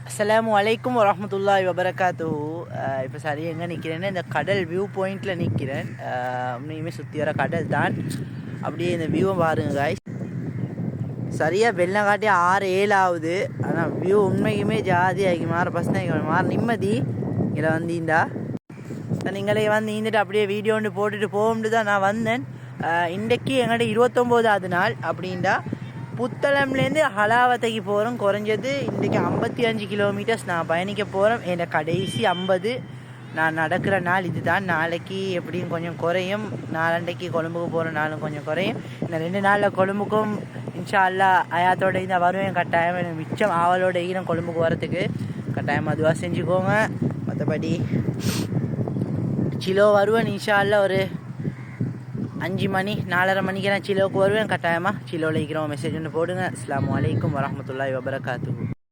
அஸ்ஸலாமு அலைக்கும் வரஹ்மத்துல்லாஹி வபரகாத்துஹு. இப்போ சரியாக எங்கே நிற்கிறேன்னா இந்த கடல் வியூ பாயிண்டில் நிற்கிறேன். உண்மையுமே சுற்றி வர கடல் தான். அப்படியே இந்த வியூவை பாருங்க காய்ஸ். சரியாக வெள்ளம் காட்டி 6-7 ஆகுது. ஆனால் வியூ உண்மைக்குமே ஜாதியாகி மாற பசங்க மாற நிம்மதி இதில் வந்தீண்டா. நீங்களே வந்து நீந்துட்டு அப்படியே வீடியோ ஒன்று போட்டுட்டு போகும்னு தான் நான் வந்தேன். இன்றைக்கு எங்கள்கிட்ட 29வது நாள். அப்படின்டா புத்தளம்லேருந்து ஹலாவத்தைக்கு போகிறோம். குறைஞ்சது இன்றைக்கி 55 கிலோமீட்டர்ஸ் நான் பயணிக்க போகிறேன். என்னை கடைசி 50 நான் நடக்கிற நாள் இது தான். நாளைக்கு எப்படியும் கொஞ்சம் குறையும். நாளண்டைக்கு கொழும்புக்கு போகிற நாளும் கொஞ்சம் குறையும். இந்த 2 நாளில் கொழும்புக்கும் இன்ஷா அல்லா அயாத்தோட இந்த வருவேன். கட்டாயம் எனக்கு மிச்சம் ஆவலோட ஈரம் கொழும்புக்கு வரத்துக்கு. கட்டாயம் அதுவாக செஞ்சுக்கோங்க. மற்றபடி சிலோ வருவேன் இன்ஷா அல்லா. ஒரு 5 மணி 4:30 மணிக்கு நான் சிலோவுக்கு வருவேன். கட்டாயமாக சிலோவில் இருக்கிறோம். மெசேஜ் ஒன்று போடுங்க. அஸ்ஸலாமு அலைக்கும் வரஹ்மத்துல்லாஹி வபரகாத்துஹு.